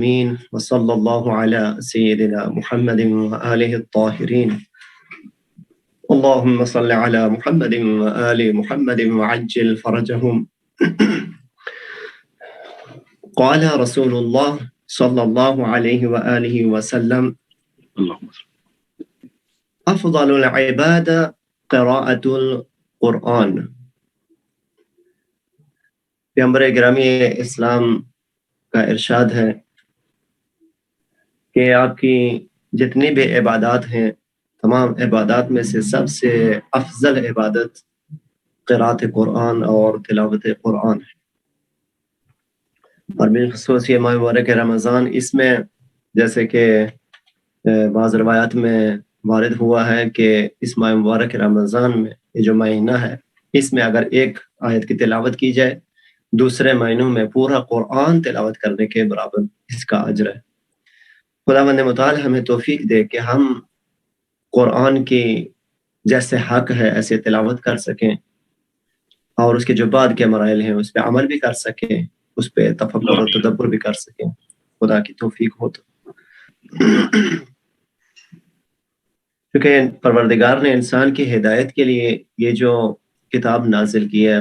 آمين وصلى الله على سيدنا محمد وآله الطاهرين اللهم صل على محمد وآل محمد وعجل فرجهم قال رسول الله صلى الله عليه وآله وسلم أفضل العبادة قراءة القرآن. پیغمبر گرامی اسلام کا ارشاد ہے کہ آپ کی جتنی بھی عبادات ہیں تمام عبادات میں سے سب سے افضل عبادت قرأت قرآن اور تلاوت قرآن ہے، اور بالخصوص یہ ماہ مبارک رمضان، اس میں جیسے کہ بعض روایات میں وارد ہوا ہے کہ اس ماہ مبارک رمضان میں یہ جو مہینہ ہے اس میں اگر ایک آیت کی تلاوت کی جائے دوسرے مہینوں میں پورا قرآن تلاوت کرنے کے برابر اس کا اجر ہے۔ خداوند متعال ہمیں توفیق دے کہ ہم قرآن کی جیسے حق ہے ایسے تلاوت کر سکیں اور اس کے جو بعد کے مراحل ہیں اس پہ عمل بھی کر سکیں، اس پہ تفکر و تدبر بھی کر سکیں، خدا کی توفیق ہو تو۔ کیونکہ پروردگار نے انسان کی ہدایت کے لیے یہ جو کتاب نازل کی ہے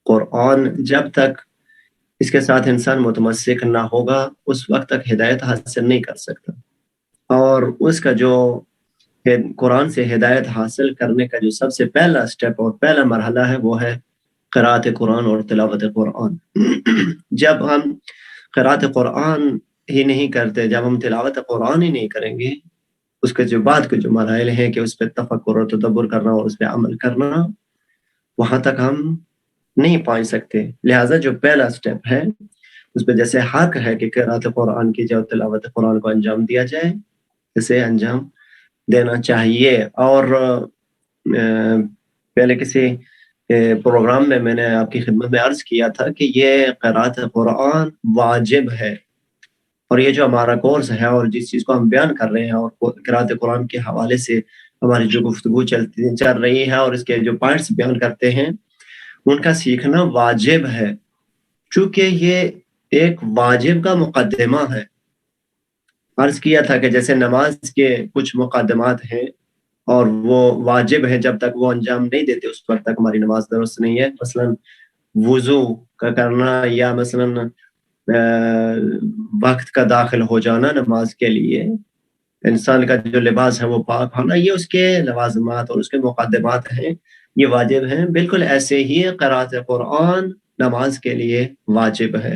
قرآن، جب تک اس کے ساتھ انسان متمسک نہ ہوگا اس وقت تک ہدایت حاصل نہیں کر سکتا، اور اس کا جو قرآن سے ہدایت حاصل کرنے کا جو سب سے پہلا سٹیپ اور پہلا مرحلہ ہے وہ ہے قرأت قرآن اور تلاوت قرآن۔ جب ہم قرأت قرآن ہی نہیں کرتے، جب ہم تلاوت قرآن ہی نہیں کریں گے، اس کے جو بعد کے جو مراحل ہیں کہ اس پہ تفکر اور تدبر کرنا اور اس پہ عمل کرنا، وہاں تک ہم نہیں پہنچ سکتے۔ لہٰذا جو پہلا سٹیپ ہے اس پہ جیسے حق ہے کہ قرأت قرآن کی جو تلاوت قرآن کو انجام دیا جائے، اسے انجام دینا چاہیے۔ اور پہلے کسی پروگرام میں نے آپ کی خدمت میں عرض کیا تھا کہ یہ قرأت قرآن واجب ہے، اور یہ جو ہمارا کورس ہے اور جس چیز کو ہم بیان کر رہے ہیں اور قرأت قرآن کے حوالے سے ہماری جو گفتگو چل رہی ہے اور اس کے جو پوائنٹس بیان کرتے ہیں ان کا سیکھنا واجب ہے، چونکہ یہ ایک واجب کا مقدمہ ہے۔ عرض کیا تھا کہ جیسے نماز کے کچھ مقدمات ہیں اور وہ واجب ہے، جب تک وہ انجام نہیں دیتے اس وقت تک ہماری نماز درست نہیں ہے۔ مثلا وضو کا کرنا یا مثلا وقت کا داخل ہو جانا نماز کے لیے، انسان کا جو لباس ہے وہ پاک ہونا، یہ اس کے لوازمات اور اس کے مقدمات ہیں، یہ واجب ہیں۔ بالکل ایسے ہی قرأت قرآن نماز کے لیے واجب ہے،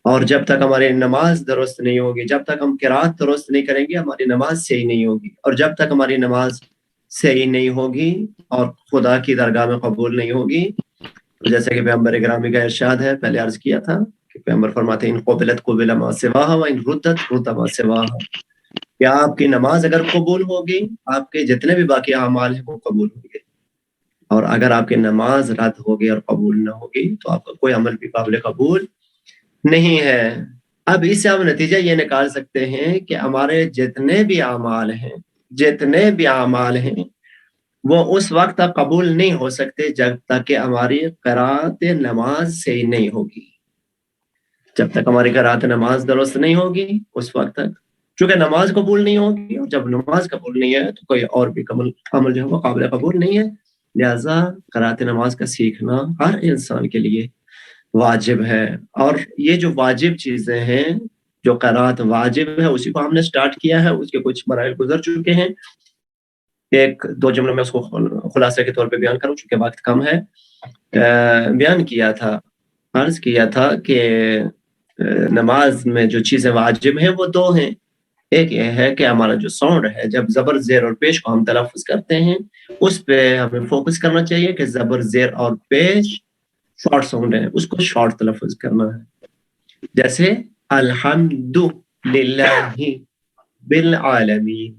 اور جب تک ہماری نماز درست نہیں ہوگی، جب تک ہم قرأت درست نہیں کریں گے ہماری نماز صحیح نہیں ہوگی، اور جب تک ہماری نماز صحیح نہیں ہوگی اور خدا کی درگاہ میں قبول نہیں ہوگی، جیسے کہ پیغمبر گرامی کا ارشاد ہے، پہلے عرض کیا تھا کہ پیغمبر فرماتے ہیں ان قبلت قبل ما سواها وان ردت رد ما سواها، کہ آپ کی نماز اگر قبول ہوگی آپ کے جتنے بھی باقی اعمال ہیں وہ قبول ہوں گے، اور اگر آپ کی نماز رد ہوگی اور قبول نہ ہوگی تو آپ کا کوئی عمل بھی قابل قبول نہیں ہے۔ اب اس سے ہم نتیجہ یہ نکال سکتے ہیں کہ ہمارے جتنے بھی اعمال ہیں وہ اس وقت تک قبول نہیں ہو سکتے جب تک کہ ہماری قرأت نماز صحیح نہیں ہوگی۔ جب تک ہماری قرأت نماز درست نہیں ہوگی اس وقت تک، چونکہ نماز قبول نہیں ہوگی، اور جب نماز قبول نہیں ہے تو کوئی اور بھی عمل جو ہے وہ قابل قبول نہیں ہے۔ لہٰذا قرأت نماز کا سیکھنا ہر انسان کے لیے واجب ہے، اور یہ جو واجب چیزیں ہیں، جو قرأت واجب ہے اسی کو ہم نے سٹارٹ کیا ہے، اس کے کچھ مراحل گزر چکے ہیں۔ ایک دو جملوں میں اس کو خلاصے کے طور پہ بیان کروں چونکہ وقت کم ہے۔ بیان کیا تھا، عرض کیا تھا کہ نماز میں جو چیزیں واجب ہیں وہ دو ہیں۔ ایک یہ ہے کہ ہمارا جو ساؤنڈ ہے، جب زبر زیر اور پیش کو ہم تلفظ کرتے ہیں اس پہ ہمیں فوکس کرنا چاہیے کہ زبر زیر اور پیش شارٹ ساؤنڈ ہے، اس کو شارٹ تلفظ کرنا ہے، جیسے الحمد للہ بالعالمین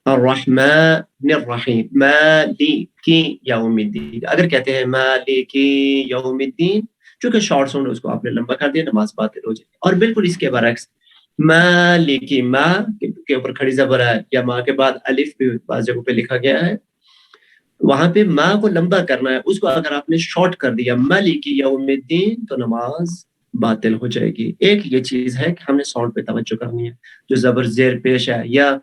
الرحمن الرحیم مالکی یوم الدین۔ اگر کہتے ہیں مالکی یوم الدین، چونکہ شارٹ ساؤنڈ اس کو آپ نے لمبا کر دیا، نماز باطل ہو جائے۔ اور بالکل اس کے برعکس مالکی، ما کے اوپر کھڑی زبر ہے یا ما کے بعد الف بھی بعض جگہوں پہ لکھا گیا ہے، وہاں پہ ما کو لمبا کرنا ہے، اس کو اگر آپ نے شارٹ کر دیا مالکی یوم الدین تو نماز باطل ہو جائے گی. ایک یہ چیز ہے کہ ہم نے ساؤنڈ پہ توجہ کرنی ہے. جو زبر زیر پیش ہے یا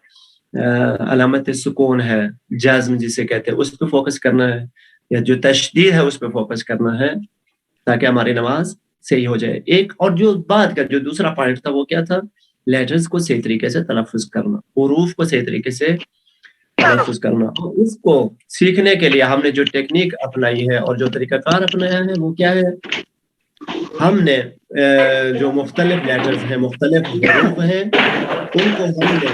علامت سکون ہے, جزم جسے کہتے ہیں, اس پہ فوکس کرنا ہے, یا جو تشدید ہے اس پہ فوکس کرنا ہے تاکہ ہماری نماز صحیح ہو جائے. ایک اور جو بات کا جو دوسرا پوائنٹ تھا وہ کیا تھا؟ لیٹرز کو صحیح طریقے سے تلفظ کرنا, حروف کو صحیح طریقے سے تلفظ کرنا. اور اس کو سیکھنے کے لیے ہم نے جو ٹیکنیک اپنائی ہے اور جو طریقہ کار اپنایا ہے وہ کیا ہے؟ ہم نے جو مختلف لیٹرز ہیں, مختلف حروف ہیں, ان کو ہم نے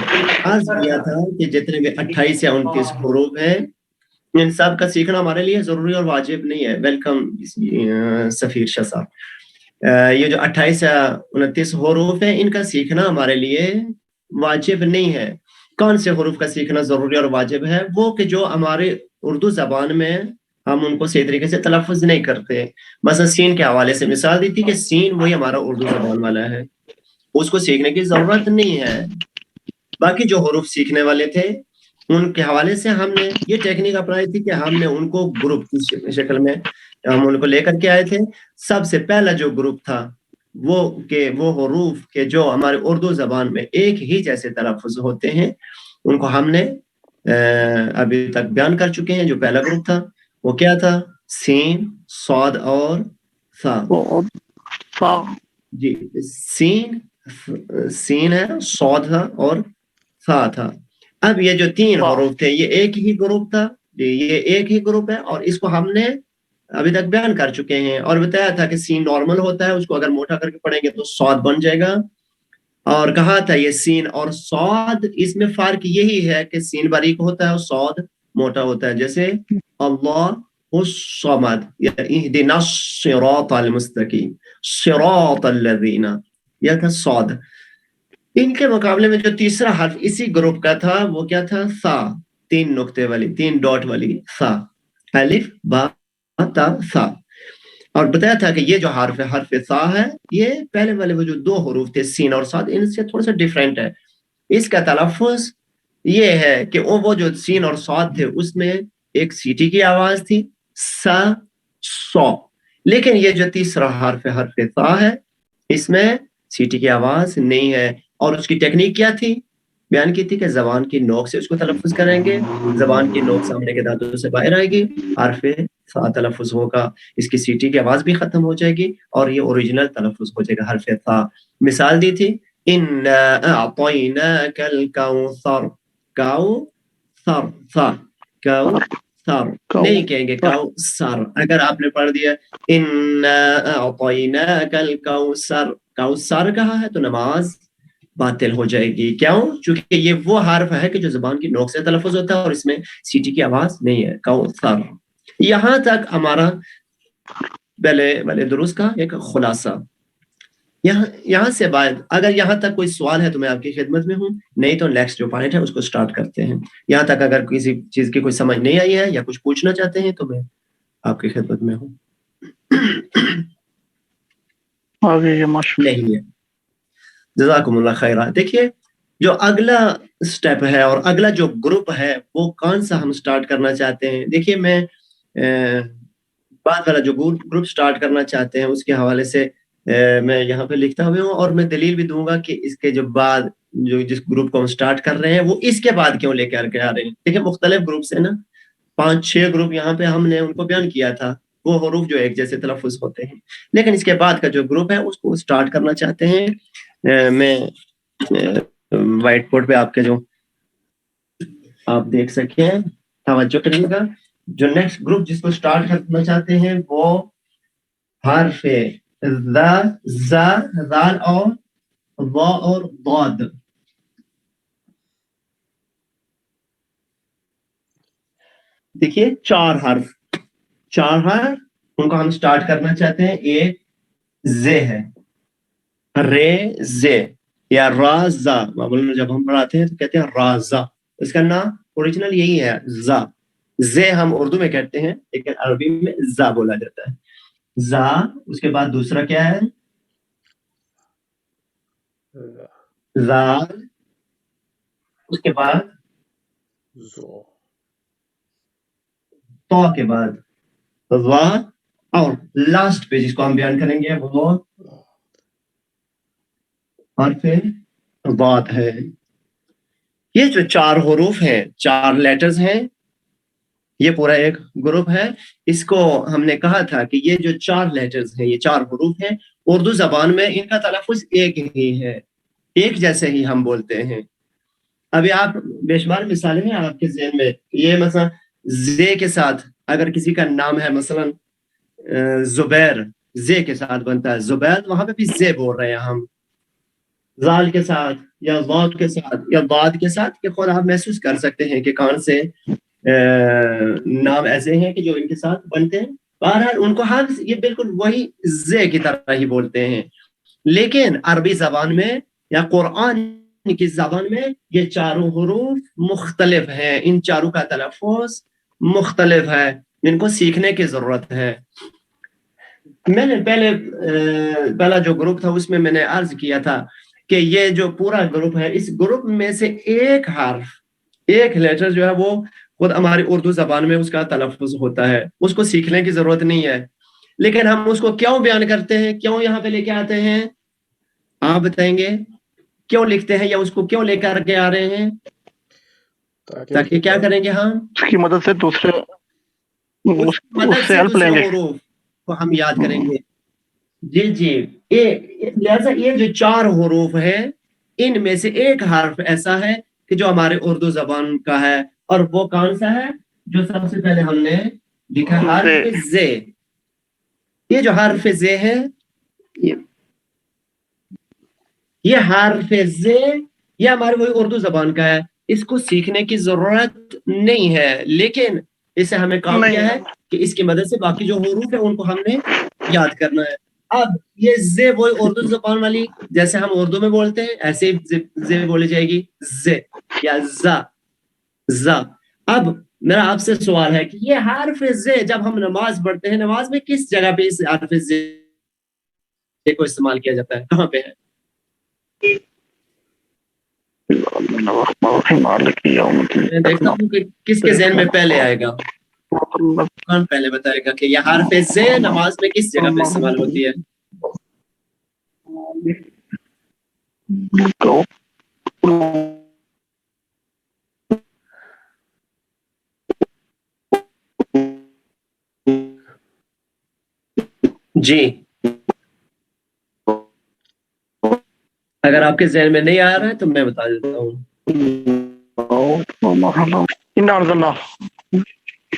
عرض کیا تھا کہ جتنے بھی 28 یا 29 حروف ہیں ان سب کا سیکھنا ہمارے لیے ضروری اور واجب نہیں ہے. ویلکم سفیر شاہ صاحب. یہ جو 28 یا 29 حروف ہیں ان کا سیکھنا ہمارے لیے واجب نہیں ہے. کون سے حروف کا سیکھنا ضروری اور واجب ہے؟ وہ کہ جو ہمارے اردو زبان میں ہم ان کو صحیح طریقے سے تلفظ نہیں کرتے. مثلا سین کے حوالے سے مثال دی تھی کہ سین وہی ہمارا اردو زبان والا ہے, اس کو سیکھنے کی ضرورت نہیں ہے. باقی جو حروف سیکھنے والے تھے ان کے حوالے سے ہم نے یہ ٹیکنیک اپنائی تھی کہ ہم نے ان کو گروپ کی شکل میں ہم ان کو لے کر کے آئے تھے. سب سے پہلا جو گروپ تھا وہ کہ وہ حروف کے جو ہمارے اردو زبان میں ایک ہی جیسے تلفظ ہوتے ہیں ان کو ہم نے ابھی تک بیان کر چکے ہیں. جو پہلا گروپ تھا وہ کیا تھا؟ سین, صاد اور ثا. جی, سین ہے, صاد تھا اور ثا تھا. اب یہ جو 3 حروف تھے یہ ایک ہی گروپ تھا, یہ ایک ہی گروپ ہے, اور اس کو ہم نے ابھی تک بیان کر چکے ہیں اور بتایا تھا کہ سین نارمل ہوتا ہے, اس کو اگر موٹا کر کے پڑھیں گے تو صاد بن جائے گا. اور کہا تھا یہ سین اور صاد اس میں فرق یہی ہے کہ سین باریک ہوتا ہے اور صاد موٹا ہوتا ہے. جیسے اللہ الصمد یا اهدنا الصراط المستقیم, صراط الذین, یہ تھا صاد. ان کے مقابلے میں جو تیسرا حرف اسی گروپ کا تھا وہ کیا تھا؟ ثا, 3 نقطے والی, 3 ڈاٹ والی ثا, الف با تا ثا. اور بتایا تھا کہ یہ جو حرف ہے, حرف ثا ہے, یہ پہلے والے وہ جو 2 حروف تھے سین اور صاد ان سے تھوڑا سا ڈیفرنٹ ہے. اس کا تلفظ یہ ہے کہ وہ جو سین اور صاد تھے اس میں ایک سیٹی کی آواز تھی, سا سو, لیکن یہ جو تیسرا حرف ہے, حرف ثا ہے, اس میں سیٹی کی آواز نہیں ہے. اور اس کی ٹیکنیک کیا تھی؟ بیان کی تھی کہ زبان کی نوک سے اس کو تلفظ کریں گے, زبان کی نوک سامنے کے دانتوں سے باہر آئے گی, حرف ثا تلفظ ہوگا, اس کی سیٹی کی آواز بھی ختم ہو جائے گی اور یہ اوریجنل تلفظ ہو جائے گا حرف ثا. مثال دی تھی انا اعطیناک الکوثر, کوثر, ثا کوثر نہیں کہیں گے, کوثر. اگر آپ نے پڑھ دیا انا اعطیناک الکوثر, کوثر کہا ہے تو نماز باطل ہو جائے گی. کیوں؟ چونکہ یہ وہ حرف ہے کہ جو زبان کی نوک سے تلفظ ہوتا ہے اور اس میں سیٹی کی آواز نہیں ہے, کوثر. یہاں تک ہمارا پہلے درست کا ایک خلاصہ. یہاں سے بعد اگر یہاں تک کوئی سوال ہے تو میں آپ کی خدمت میں ہوں, نہیں تو نیکسٹ جو پوائنٹ ہے اس کو سٹارٹ کرتے ہیں. یہاں تک اگر کسی چیز کی کوئی سمجھ نہیں آئی ہے یا کچھ پوچھنا چاہتے ہیں تو میں آپ کی خدمت میں ہوں. نہیں ہے. جزاکم اللہ خیرہ. دیکھیے جو اگلا سٹیپ ہے اور اگلا جو گروپ ہے وہ کون سا ہم سٹارٹ کرنا چاہتے ہیں. دیکھیے میں بعد والا جو گروپ سٹارٹ کرنا چاہتے ہیں اس کے حوالے سے میں یہاں پہ لکھتا ہوئے ہوں, اور میں دلیل بھی دوں گا کہ اس کے جو بعد جو جس گروپ کو ہم سٹارٹ کر رہے ہیں وہ اس کے بعد کیوں لے کے آ رہے ہیں. دیکھیں مختلف گروپس ہیں نا, 5-6 گروپ یہاں پہ ہم نے ان کو بیان کیا تھا, وہ حروف جو ایک جیسے تلفظ ہوتے ہیں, لیکن اس کے بعد کا جو گروپ ہے اس کو سٹارٹ کرنا چاہتے ہیں. میں وائٹ بورڈ پہ آپ کے جو آپ دیکھ سکیں توجہ کریے گا. جو نیکسٹ گروپ جس کو سٹارٹ کرنا چاہتے ہیں وہ حرف ذا, زا, ذال اور ضا اور ضاد. دیکھیے 4 حرف ان کو ہم سٹارٹ کرنا چاہتے ہیں. ایک زے ہے, رے زے یا رازا. جب ہم پڑھاتے ہیں تو کہتے ہیں رازا, اس کا نام اوریجنل یہی ہے زا. زے ہم اردو میں کہتے ہیں لیکن عربی میں زا بولا جاتا ہے. زا. اس کے بعد دوسرا کیا ہے؟ زال. اس کے بعد تو کے بعد وا, اور لاسٹ پہ جس کو ہم بیان کریں گے وہ حرف ضاد ہے. یہ جو 4 حروف ہیں، 4 لیٹرز ہیں، یہ پورا ایک گروپ ہے. اس کو ہم نے کہا تھا کہ یہ جو 4 لیٹرز ہیں، یہ 4 حروف ہیں، اردو زبان میں ان کا تلفظ ایک ہی ہے، ایک جیسے ہی ہم بولتے ہیں. ابھی آپ بے شمار مثالیں ہیں آپ کے ذہن میں. یہ مثلا زے کے ساتھ اگر کسی کا نام ہے، مثلا زبیر، زے کے ساتھ بنتا ہے زبیر، وہاں پہ بھی زے بول رہے ہیں ہم. زال کے ساتھ یا ضاد کے ساتھ یا ضاد کے ساتھ، یہ خود آپ محسوس کر سکتے ہیں کہ کون سے نام ایسے ہیں کہ جو ان کے ساتھ بنتے ہیں. بہرحال ان کو ہم یہ بالکل وہی زے کی طرح ہی بولتے ہیں. لیکن عربی زبان میں یا قرآن کی زبان میں یہ 4 حروف مختلف ہیں، ان 4 کا تلفظ مختلف ہے، ان کو سیکھنے کی ضرورت ہے. میں نے پہلا جو گروپ تھا اس میں نے عرض کیا تھا کہ یہ جو پورا گروپ ہے، اس گروپ میں سے ایک حرف، ایک لیٹر جو ہے وہ خود ہماری اردو زبان میں اس کا تلفظ ہوتا ہے، اس کو سیکھنے کی ضرورت نہیں ہے. لیکن ہم اس کو کیوں بیان کرتے ہیں، کیوں یہاں پہ لے کے آتے ہیں، آپ بتائیں گے کیوں لکھتے ہیں یا اس کو کیوں لے کر کے آ رہے ہیں؟ تاکہ کیا کریں گے ہم؟ اس کی مدد سے دوسرے مدد سے دوسرے حروف کو ہم یاد کریں گے. جی لہذا یہ جو 4 حروف ہیں، ان میں سے ایک حرف ایسا ہے کہ جو ہمارے اردو زبان کا ہے، اور وہ کون سا ہے؟ جو سب سے پہلے ہم نے لکھا حرف زے. یہ جو حرف زے ہے، یہ حرف زے یہ ہماری وہی اردو زبان کا ہے. اس کو سیکھنے کی ضرورت نہیں ہے، لیکن اس سے ہمیں کام کیا ہے کہ اس کی مدد سے باقی جو حروف ہیں ان کو ہم نے یاد کرنا ہے. اب یہ زے وہی اردو زبان والی جیسے ہم اردو میں بولتے ہیں ایسے زے بولی جائے گی، زے یا زا. اب میرا آپ سے سوال ہے کہ یہ حرف زے جب ہم نماز پڑھتے ہیں، نماز میں کس جگہ پہ اس حرف زے کو استعمال کیا جاتا ہے، کہاں پہ ہے؟ میں دیکھتا ہوں کہ کس کے ذہن میں پہلے آئے گا، کون پہلے بتائے گا کہ یہ حرف زے نماز میں کس جگہ پہ استعمال ہوتی ہے؟ جی اگر آپ کے ذہن میں نہیں آ رہا ہے تو میں بتا دیتا ہوں.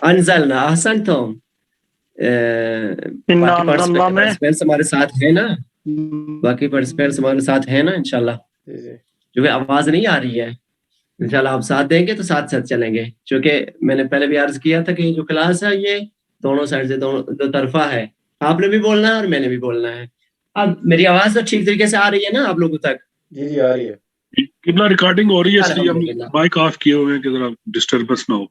انزلنا، احسنتم. باقی پارٹیسپینٹس ہمارے ساتھ ہیں نا، باقی پارٹیسپینٹس ہمارے ساتھ ہیں نا انشاءاللہ. جو کہ آواز نہیں آ رہی ہے، انشاءاللہ آپ ساتھ دیں گے تو ساتھ ساتھ چلیں گے. چونکہ میں نے پہلے بھی عرض کیا تھا کہ جو کلاس ہے یہ دونوں سائڈ سے دو طرفہ ہے، آپ نے بھی بولنا ہے اور میں نے بھی بولنا ہے. اب میری آواز تو ٹھیک طریقے سے آ رہی ہے نا آپ لوگوں تک؟ جی آ رہی ہے. کتنا ریکارڈنگ ہو رہی ہے، اس لیے ہم مائک آف کیے ہوئے ہیں کہ ذرا ڈسٹربنس نہ ہو.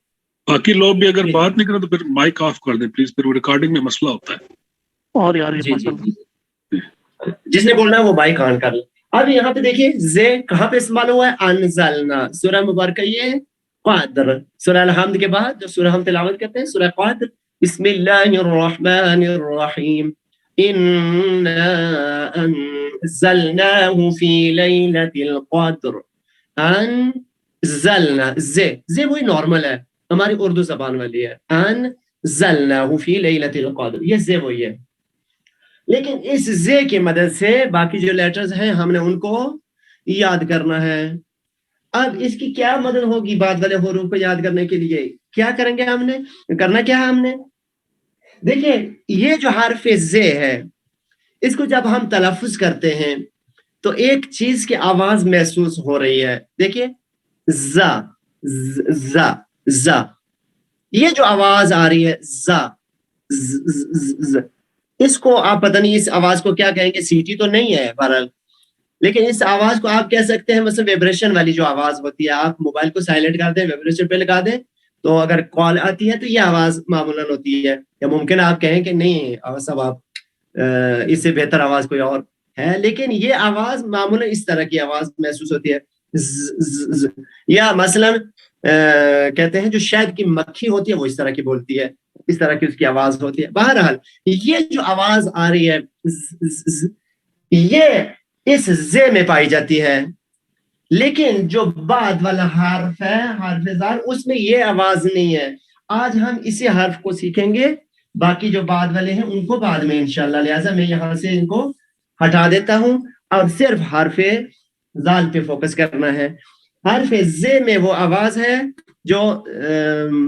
باقی لوگ بھی اگر بات نہیں کریں تو پھر مائک آف کر دیں پلیز، پھر وہ ریکارڈنگ میں مسئلہ ہوتا ہے. اور یار جی جس نے بولنا ہے وہ مائک آن کر لیں. اب یہاں پہ دیکھیے زے کہاں پہ استعمال ہوا ہے؟ انزلنا، سورہ مبارکہ یہ قدر، سورہ الحمد کے بعد جو سورہ ہم تلاوت کرتے ہیں سورہ قدر. بسم اللہ الرحمن الرحیم، انا انزلناه فی لیلۃ القدر. انزلنا، زے وہی نارمل ہے ہماری اردو زبان والی ہے، انزلناه فی لیلۃ القدر، یہ زے وہی ہے. لیکن اس زے کی مدد سے باقی جو لیٹرز ہیں ہم نے ان کو یاد کرنا ہے. اب اس کی کیا مدد ہوگی بعد والے حروف کو یاد کرنے کے لیے؟ کیا کریں گے ہم نے، کرنا کیا ہے ہم نے؟ دیکھیں یہ جو حرف زے ہے اس کو جب ہم تلفظ کرتے ہیں تو ایک چیز کی آواز محسوس ہو رہی ہے. دیکھیے زا زا زا، یہ جو آواز آ رہی ہے زا، اس کو آپ پتہ نہیں اس آواز کو کیا کہیں گے، سیٹی تو نہیں ہے بہرحال، لیکن اس آواز کو آپ کہہ سکتے ہیں مثلا ویبریشن والی جو آواز ہوتی ہے. آپ موبائل کو سائلنٹ کر دیں، ویبریشن پہ لگا دیں تو اگر کال آتی ہے تو یہ آواز معمولاً ہوتی ہے. یا ممکن آپ کہیں کہ نہیں صاحب آپ اس سے بہتر آواز کوئی اور ہے، لیکن یہ آواز معمولاً اس طرح کی آواز محسوس ہوتی ہے. یا مثلا کہتے ہیں جو شہد کی مکھی ہوتی ہے وہ اس طرح کی بولتی ہے، اس طرح کی اس کی آواز ہوتی ہے. بہرحال یہ جو آواز آ رہی ہے یہ اس زے میں پائی جاتی ہے، لیکن جو بعد والا حرف ہے حرف زال اس میں یہ آواز نہیں ہے. آج ہم اسی حرف کو سیکھیں گے، باقی جو بعد والے ہیں ان کو بعد میں انشاءاللہ. لہٰذا میں یہاں سے ان کو ہٹا دیتا ہوں اور صرف حرف زال پہ فوکس کرنا ہے. حرف زے میں وہ آواز ہے جو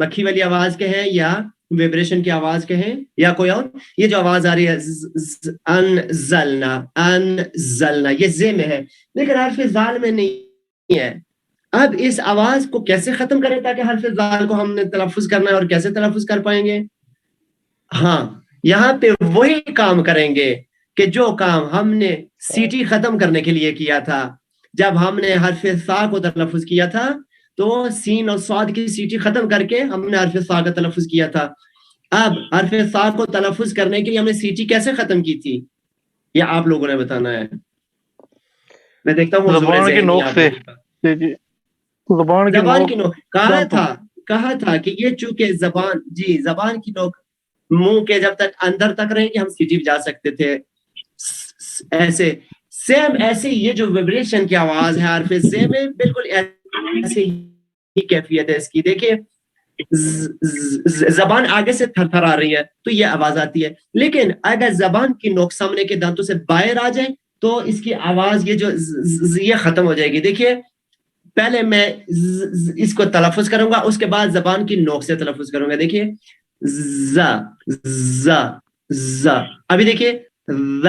مکھی والی آواز کے ہیں یا ویبریشن کی آواز کے ہیں یا کوئی اور. یہ جو آواز آ رہی ہے انزلنا انزلنا، یہ زے میں ہے لیکن حرف زال میں نہیں ہے. اب اس آواز کو کیسے ختم کریں تاکہ حرف زال کو ہم نے تلفظ کرنا ہے اور کیسے تلفظ کر پائیں گے؟ ہاں یہاں پہ وہی کام کریں گے کہ جو کام ہم نے سیٹی ختم کرنے کے لیے کیا تھا. جب ہم نے حرف سا کو تلفظ کیا تھا تو سین اور صاد کی سیٹی ختم کر کے ہم نے حرف سا کا تلفظ کیا تھا. اب حرف سا کو تلفظ کرنے کے لیے ہم نے سیٹی کیسے ختم کی تھی یہ آپ لوگوں نے بتانا ہے. میں دیکھتا ہوں زبان کی نوک سے. زبان کی نوک کہا تھا کہ یہ چونکہ زبان کی نوک منہ کے جب تک اندر تک رہیں گے ہم سیٹی بجا سکتے تھے. ایسے سیم ایسے یہ جو ویبریشن کی آواز ہے حرف زے میں بالکل ایسے ہی کیفیت ہے اس کی. دیکھیے زبان آگے سے تھر تھر آ رہی ہے تو یہ آواز آتی ہے، لیکن اگر زبان کی نوک سامنے کے دانتوں سے باہر آ جائے تو اس کی آواز یہ جو یہ ختم ہو جائے گی. دیکھیے پہلے میں اس کو تلفظ کروں گا، اس کے بعد زبان کی نوک سے تلفظ کروں گا. دیکھیے ز ز ز، ابھی دیکھیے ذ.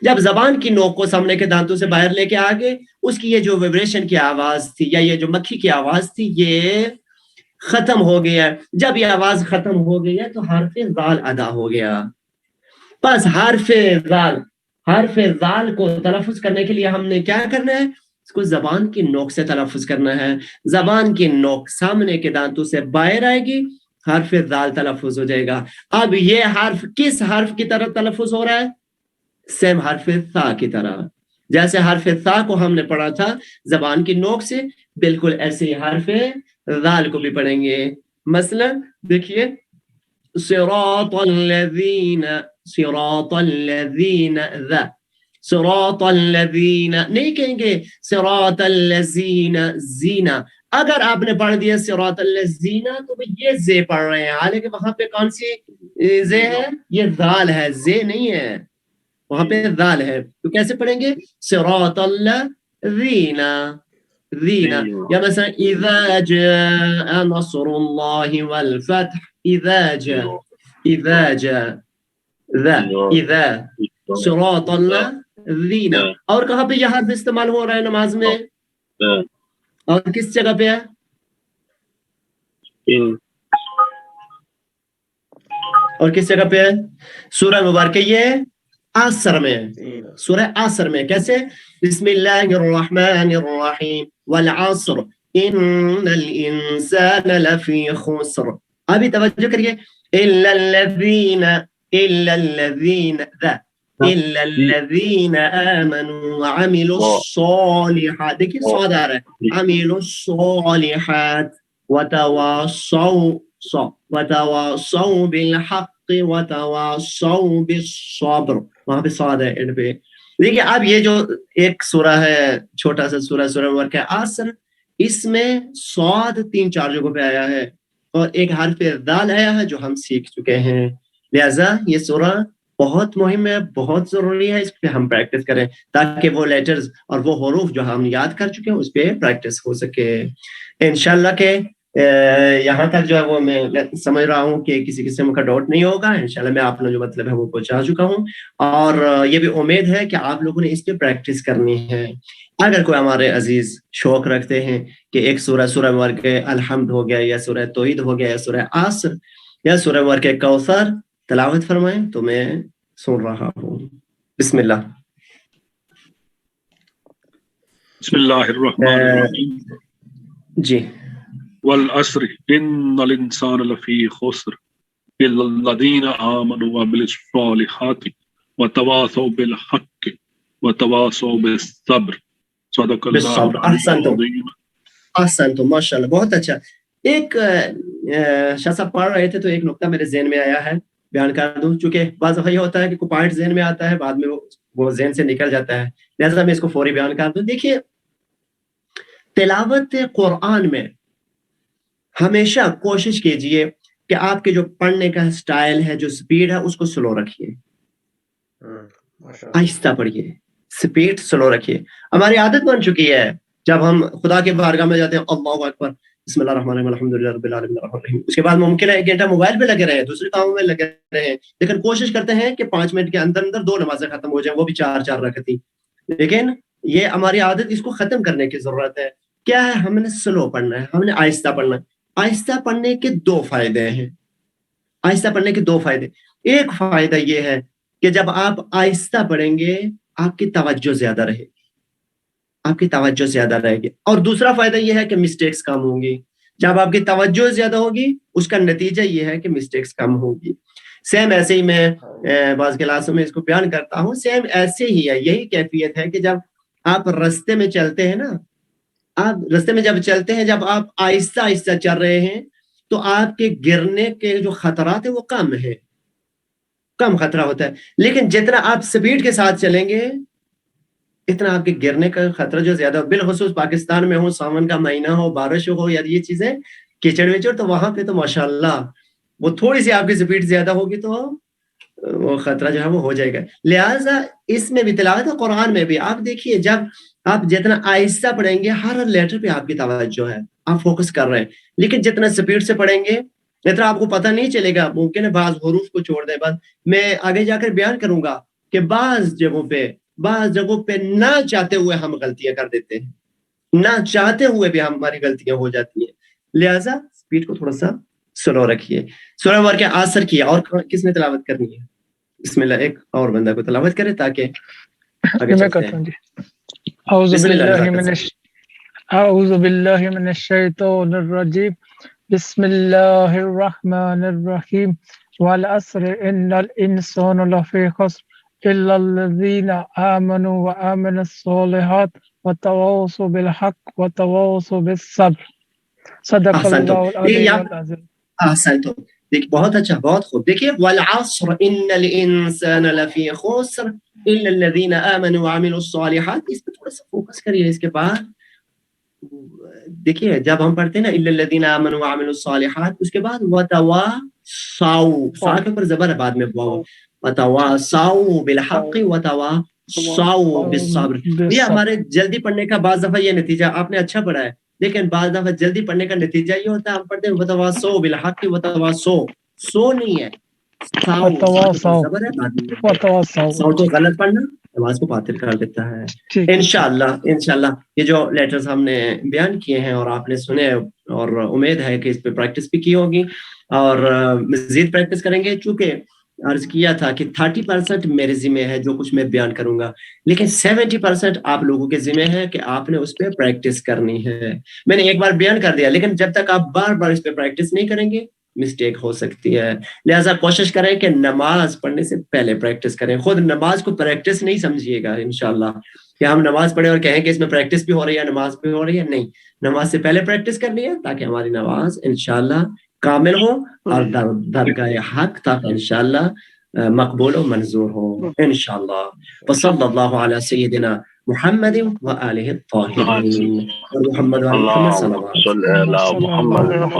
جب زبان کی نوک کو سامنے کے دانتوں سے باہر لے کے آگے اس کی یہ جو ویبریشن کی آواز تھی یا یہ جو مکھی کی آواز تھی یہ ختم ہو گیا. جب یہ آواز ختم ہو گئی ہے تو حرف زال ادا ہو گیا. بس حرف زال کو تلفظ کرنے کے لیے ہم نے کیا کرنا ہے؟ اس کو زبان کی نوک سے تلفظ کرنا ہے. زبان کی نوک سامنے کے دانتوں سے باہر آئے گی، حرف زال تلفظ ہو جائے گا. اب یہ حرف کس حرف کی طرح تلفظ ہو رہا ہے؟ سیم حرف ثا کی طرح. جیسے حرف ثا کو ہم نے پڑھا تھا زبان کی نوک سے، بالکل ایسے ہی حرف زال کو بھی پڑھیں گے. مثلا دیکھیے صراط الذین ذا، صراط الذین نہیں کہیں گے صراط الذین زینا. اگر آپ نے پڑھ دیا صراط الذین تو یہ زے پڑھ رہے ہیں، حالانکہ وہاں پہ کون سی زے ہے؟ یہ ذال ہے، زے نہیں ہے، وہاں پہ ذال ہے. تو کیسے پڑھیں گے؟ صراط الذین ذینا. یا مثلا اذا جاء نصر اللہ والفتح، اذا جاء اذا صراط الذین. اور کہاں پہ یہ حرف استعمال ہو رہا ہے نماز میں اور کس جگہ پہ ہے؟ اور کس جگہ پہ ہے؟ سورہ مبارکہ یہ عصر میں، سورہ عصر میں. کیسے؟ بسم اللہ الرحمن الرحیم والعصر ان الانسان لفی خسر. ابھی توجہ کریے الا الذین ذا الا الذین آمنوا وعملوا الصالحات. دیکھیے صاد آ رہا ہے، عملوا الصالحات وتواصوا بالحق وتواصوا بالصبر. وہاں پہ صاد ہے اینڈ پہ. دیکھیے اب یہ جو ایک سورہ ہے چھوٹا سا سورہ مبارکہ عصر، اس میں صاد 3-4 جگہوں پہ آیا ہے اور ایک حرف ذال آیا ہے جو ہم سیکھ چکے ہیں. لہذا یہ سورہ بہت مہم ہے، بہت ضروری ہے، اس پہ ہم پریکٹس کریں تاکہ وہ لیٹرز اور وہ حروف جو ہم یاد کر چکے ہیں اس پہ پریکٹس ہو سکے. انشاءاللہ کہ یہاں تک جو ہے وہ میں سمجھ رہا ہوں کہ کسی قسم کا ڈاؤٹ نہیں ہوگا. انشاءاللہ میں آپ نے جو مطلب ہے وہ پہنچا چکا ہوں اور یہ بھی امید ہے کہ آپ لوگوں نے اس پہ پریکٹس کرنی ہے. اگر کوئی ہمارے عزیز شوق رکھتے ہیں کہ ایک سورہ مبارکہ الحمد ہو گیا یا سورہ توحید ہو گیا یا سورہ عصر یا سورہ مبارکہ کوثر تلاوت فرمائیں تو میں سن رہا ہوں. بسم اللہ. بسم اللہ الرحمن الرحیم. جی. والعصر ان الانسان لفی خسر الا الذین آمنوا وعملوا الصالحات وتواصوا بالحق وتواصوا بالصبر. صدق اللہ العظیم. احسنتم، ماشاءاللہ، بہت اچھا. ایک شاہ صاحب پڑھ رہے تھے تو ایک نقطہ میرے ذہن میں آیا ہے، بیان کر دوں. چونکہ بعض دفعہ یہ ہوتا ہے کہ کوئی پوائنٹ ذہن میں آتا ہے بعد میں وہ وہ ذہن سے نکل جاتا ہے، لہذا میں اس کو فوری بیان کر دوں. دیکھیے تلاوت قرآن میں ہمیشہ کوشش کیجئے کہ آپ کے جو پڑھنے کا سٹائل ہے، جو سپیڈ ہے، اس کو سلو رکھیے، آہستہ پڑھیے، سپیڈ سلو رکھیے. ہماری عادت بن چکی ہے جب ہم خدا کے بارگاہ میں جاتے ہیں اللہ اکبر بسم اللہ الرحمن الرحیم الحمدللہ رب العالمین الرحمن الرحیم، اس کے بعد ممکن ہے 1 گھنٹہ موبائل پہ لگے رہے، دوسرے کاموں میں لگے رہے، لیکن کوشش کرتے ہیں کہ 5 منٹ کے اندر اندر 2 نمازیں ختم ہو جائیں، وہ بھی 4 رکعتی. لیکن یہ ہماری عادت، اس کو ختم کرنے کی ضرورت ہے. کیا ہے؟ ہم نے سلو پڑھنا ہے، ہم نے آہستہ پڑھنا ہے. آہستہ پڑھنے کے 2 فائدے ہیں. آہستہ پڑھنے کے 2 فائدے. ایک فائدہ یہ ہے کہ جب آپ آہستہ پڑھیں گے آپ کی توجہ زیادہ رہے گی، آپ کی توجہ زیادہ رہے گی. اور دوسرا فائدہ یہ ہے کہ مسٹیکس کم ہوں گی. جب آپ کی توجہ زیادہ ہوگی اس کا نتیجہ یہ ہے کہ مسٹیکس کم ہوگی. سیم ایسے ہی میں بعض کلاسوں میں اس کو بیان کرتا ہوں، سیم ایسے ہی ہے. یہی کیفیت ہے کہ جب آپ رستے میں چلتے ہیں نا، آپ رستے میں جب چلتے ہیں، جب آپ آہستہ آہستہ چل رہے ہیں تو آپ کے گرنے کے جو خطرات ہیں وہ کم ہے، کم خطرہ ہوتا ہے. لیکن جتنا آپ سپیڈ کے ساتھ چلیں گے اتنا آپ کے گرنے کا خطرہ جو زیادہ ہو. بالخصوص پاکستان میں ہو، ساون کا مہینہ ہو، بارش ہو یا یہ چیزیں کیچڑ ویچڑ، تو وہاں پہ تو ماشاءاللہ وہ تھوڑی سی آپ کی سپیڈ زیادہ ہوگی تو وہ خطرہ جو ہے وہ ہو جائے گا. لہٰذا اس میں بھی تلاوت قرآن میں بھی آپ دیکھیے، جب آپ جتنا آہستہ پڑھیں گے ہر لیٹر پہ آپ کی توجہ ہے، آپ فوکس کر رہے ہیں. لیکن جتنا سپیڈ سے پڑھیں گے اتنا آپ کو پتہ نہیں چلے گا. ممکن ہے بعض حروف کو چھوڑ دیں. بس میں آگے جا کر بیان کروں گا کہ بعض جگہوں پہ نہ چاہتے ہوئے ہم غلطیاں کر دیتے ہیں، نہ چاہتے ہوئے بھی ہماری غلطیاں ہو جاتی ہیں. لہٰذا سپیڈ کو تھوڑا سا سلو رکھیے. سورہ مبارکہ کے آخر کی. اور کس نے تلاوت کرنی ہے؟ بسم اللہ. ایک اور بندہ کو تلاوت کرے تاکہ آگے چلتے ہیں. اعوذ باللہ من الشیطان الرجیم. بسم اللہ الرحمن الرحیم. والعصر ان الانسان لفی خسر الا الذین آمنوا وعملوا الصالحات وتواصوا بالحق وتواصوا بالصبر. صدق اللہ العلی العظیم. احسنتم. دیکھ بہت اچھا، بہت خوب. دیکھیے والعصر ان الانسان لفی خسر الا الذین آمنوا وعملوا الصالحات، اس پہ تھوڑا سا فوکس کریے. اس کے بعد دیکھیے جب ہم پڑھتے ہیں نا الا الذین آمنوا وعملوا الصالحات، اس کے بعد وتواصوا، صاد کے اوپر زبر ہے، بعد میں واو، وتواصوا بالحق وتواصوا بالصبر. یہ ہمارے جلدی پڑھنے کا بعض دفعہ یہ نتیجہ، آپ نے اچھا پڑھا ہے لیکن بعض دفعہ جلدی پڑھنے کا نتیجہ یہ ہوتا ہے ہم پڑھتے ہیں وتواصوا بالحق وتواصوا، سو نہیں ہے، زبر ہے، سو تو غلط پڑھنا نماز کو باطل کر دیتا ہے. انشاءاللہ یہ جو لیٹرز ہم نے بیان کیے ہیں اور آپ نے سنے، اور امید ہے کہ اس پہ پریکٹس بھی کی ہوگی اور مزید پریکٹس کریں گے. چونکہ عرض کیا تھا کہ 30% میرے ذمہ ہے جو کچھ میں بیان کروں گا، لیکن 70% آپ لوگوں کے ذمہ ہے کہ آپ نے اس پہ پریکٹس کرنی ہے. میں نے ایک بار بیان کر دیا، لیکن جب تک آپ بار بار اس پہ پریکٹس نہیں کریں گے مسٹیک ہو سکتی ہے. لہٰذا کوشش کریں کہ نماز پڑھنے سے پہلے پریکٹس کریں. خود نماز کو پریکٹس نہیں سمجھیے گا انشاءاللہ کہ ہم نماز پڑھیں اور کہیں کہ اس میں پریکٹس بھی ہو رہی ہے، نماز بھی ہو رہی ہے. نہیں، نماز سے پہلے پریکٹس کرنی ہے تاکہ ہماری نماز انشاءاللہ کامل ہو اور درگاہ حق تک انشاءاللہ مقبول و منظور ہو انشاءاللہ. وصلی اللہ علی سیدنا محمد و آلہ الطاہرین. محمد و محمد صلی اللہ علیہ وسلم.